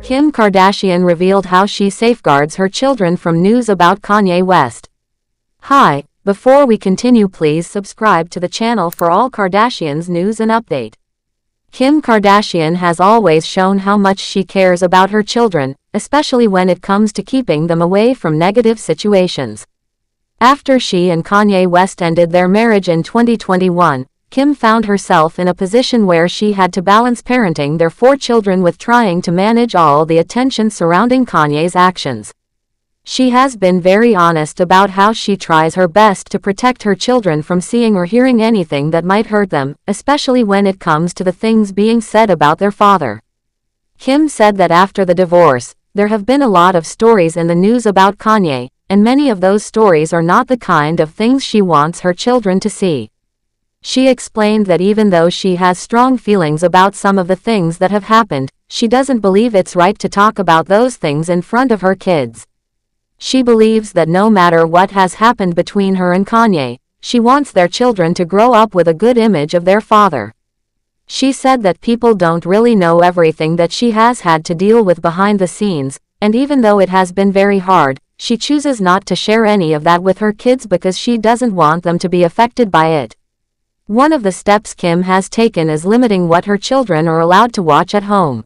Kim Kardashian revealed how she safeguards her children from news about Kanye West. Hi, before we continue, please subscribe to the channel for all Kardashians news and update. Kim Kardashian has always shown how much she cares about her children, especially when it comes to keeping them away from negative situations. After she and Kanye West ended their marriage in 2021, Kim found herself in a position where she had to balance parenting their 4 children with trying to manage all the attention surrounding Kanye's actions. She has been very honest about how she tries her best to protect her children from seeing or hearing anything that might hurt them, especially when it comes to the things being said about their father. Kim said that after the divorce, there have been a lot of stories in the news about Kanye, and many of those stories are not the kind of things she wants her children to see. She explained that even though she has strong feelings about some of the things that have happened, she doesn't believe it's right to talk about those things in front of her kids. She believes that no matter what has happened between her and Kanye, she wants their children to grow up with a good image of their father. She said that people don't really know everything that she has had to deal with behind the scenes, and even though it has been very hard, she chooses not to share any of that with her kids because she doesn't want them to be affected by it. One of the steps Kim has taken is limiting what her children are allowed to watch at home.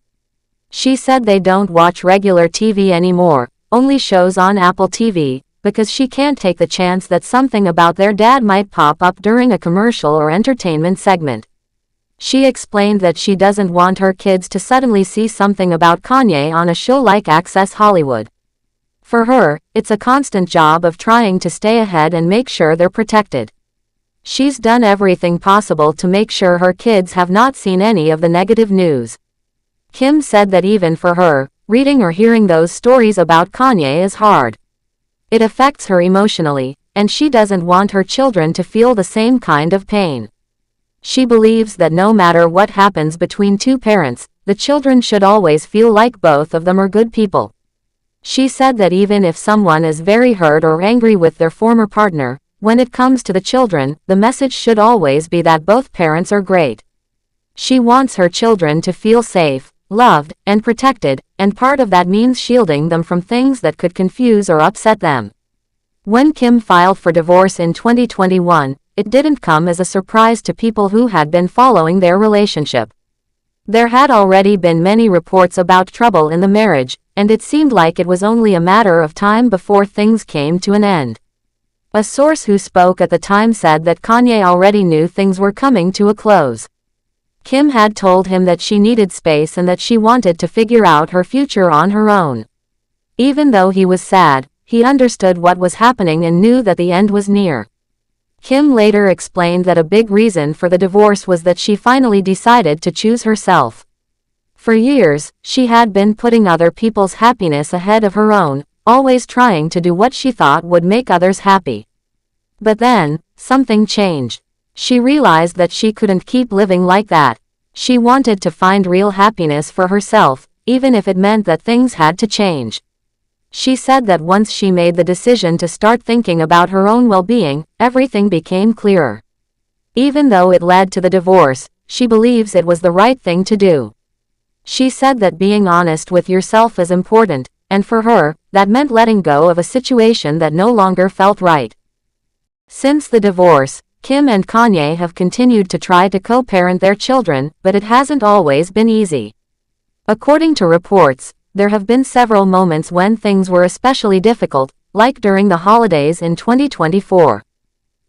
She said they don't watch regular TV anymore, only shows on Apple TV, because she can't take the chance that something about their dad might pop up during a commercial or entertainment segment. She explained that she doesn't want her kids to suddenly see something about Kanye on a show like Access Hollywood. For her, it's a constant job of trying to stay ahead and make sure they're protected. She's done everything possible to make sure her kids have not seen any of the negative news. Kim said that even for her, reading or hearing those stories about Kanye is hard. It affects her emotionally, and she doesn't want her children to feel the same kind of pain. She believes that no matter what happens between 2 parents, the children should always feel like both of them are good people. She said that even if someone is very hurt or angry with their former partner, when it comes to the children, the message should always be that both parents are great. She wants her children to feel safe, loved, and protected, and part of that means shielding them from things that could confuse or upset them. When Kim filed for divorce in 2021, it didn't come as a surprise to people who had been following their relationship. There had already been many reports about trouble in the marriage, and it seemed like it was only a matter of time before things came to an end. A source who spoke at the time said that Kanye already knew things were coming to a close. Kim had told him that she needed space and that she wanted to figure out her future on her own. Even though he was sad, he understood what was happening and knew that the end was near. Kim later explained that a big reason for the divorce was that she finally decided to choose herself. For years, she had been putting other people's happiness ahead of her own, always trying to do what she thought would make others happy. But then, something changed. She realized that she couldn't keep living like that. She wanted to find real happiness for herself, even if it meant that things had to change. She said that once she made the decision to start thinking about her own well-being, everything became clearer. Even though it led to the divorce, she believes it was the right thing to do. She said that being honest with yourself is important, and for her, that meant letting go of a situation that no longer felt right. Since the divorce, Kim and Kanye have continued to try to co-parent their children, but it hasn't always been easy. According to reports, there have been several moments when things were especially difficult, like during the holidays in 2024.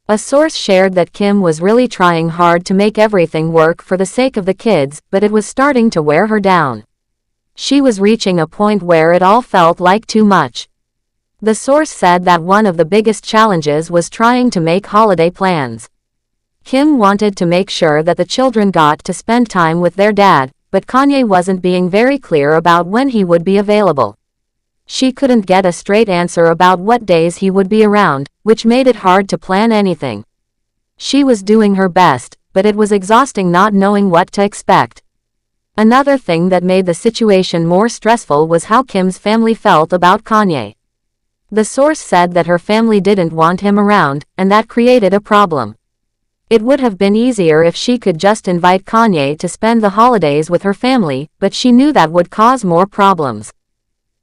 A source shared that Kim was really trying hard to make everything work for the sake of the kids, but it was starting to wear her down. She was reaching a point where it all felt like too much. The source said that one of the biggest challenges was trying to make holiday plans. Kim wanted to make sure that the children got to spend time with their dad, but Kanye wasn't being very clear about when he would be available. She couldn't get a straight answer about what days he would be around, which made it hard to plan anything. She was doing her best, but it was exhausting not knowing what to expect. Another thing that made the situation more stressful was how Kim's family felt about Kanye. The source said that her family didn't want him around, and that created a problem. It would have been easier if she could just invite Kanye to spend the holidays with her family, but she knew that would cause more problems.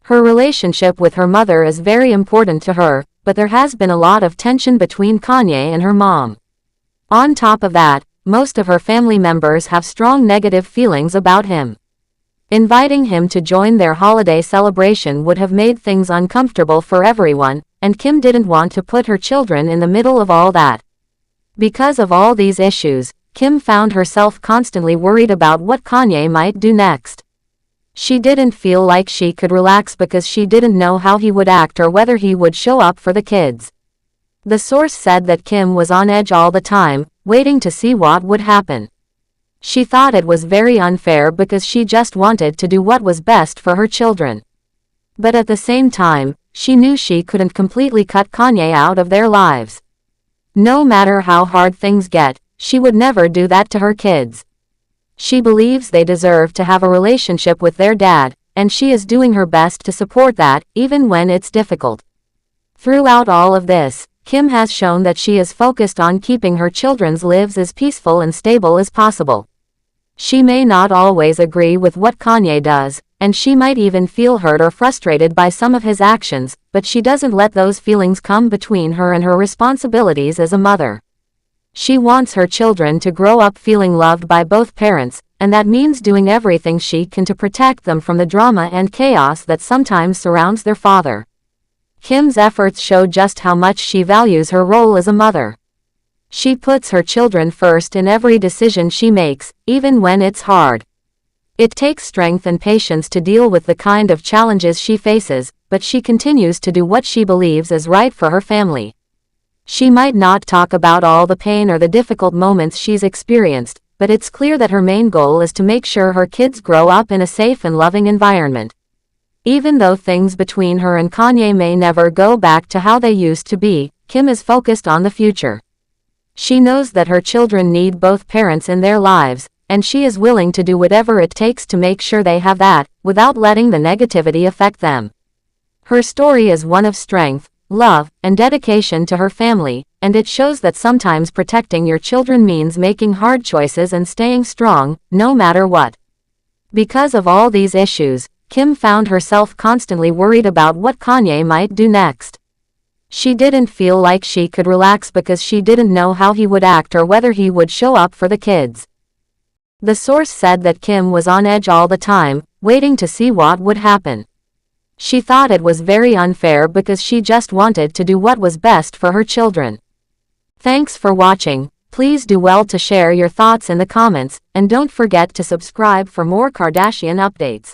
Her relationship with her mother is very important to her, but there has been a lot of tension between Kanye and her mom. On top of that, most of her family members have strong negative feelings about him. Inviting him to join their holiday celebration would have made things uncomfortable for everyone, and Kim didn't want to put her children in the middle of all that. Because of all these issues, Kim found herself constantly worried about what Kanye might do next. She didn't feel like she could relax because she didn't know how he would act or whether he would show up for the kids. The source said that Kim was on edge all the time, waiting to see what would happen. She thought it was very unfair because she just wanted to do what was best for her children. But at the same time, she knew she couldn't completely cut Kanye out of their lives. No matter how hard things get, she would never do that to her kids. She believes they deserve to have a relationship with their dad, and she is doing her best to support that, even when it's difficult. Throughout all of this, Kim has shown that she is focused on keeping her children's lives as peaceful and stable as possible. She may not always agree with what Kanye does, and she might even feel hurt or frustrated by some of his actions, but she doesn't let those feelings come between her and her responsibilities as a mother. She wants her children to grow up feeling loved by both parents, and that means doing everything she can to protect them from the drama and chaos that sometimes surrounds their father. Kim's efforts show just how much she values her role as a mother. She puts her children first in every decision she makes, even when it's hard. It takes strength and patience to deal with the kind of challenges she faces, but she continues to do what she believes is right for her family. She might not talk about all the pain or the difficult moments she's experienced, but it's clear that her main goal is to make sure her kids grow up in a safe and loving environment. Even though things between her and Kanye may never go back to how they used to be, Kim is focused on the future. She knows that her children need both parents in their lives, and she is willing to do whatever it takes to make sure they have that, without letting the negativity affect them. Her story is one of strength, love, and dedication to her family, and it shows that sometimes protecting your children means making hard choices and staying strong, no matter what. Because of all these issues, Kim found herself constantly worried about what Kanye might do next. She didn't feel like she could relax because she didn't know how he would act or whether he would show up for the kids. The source said that Kim was on edge all the time, waiting to see what would happen. She thought it was very unfair because she just wanted to do what was best for her children. Thanks for watching. Please do well to share your thoughts in the comments, and don't forget to subscribe for more Kardashian updates.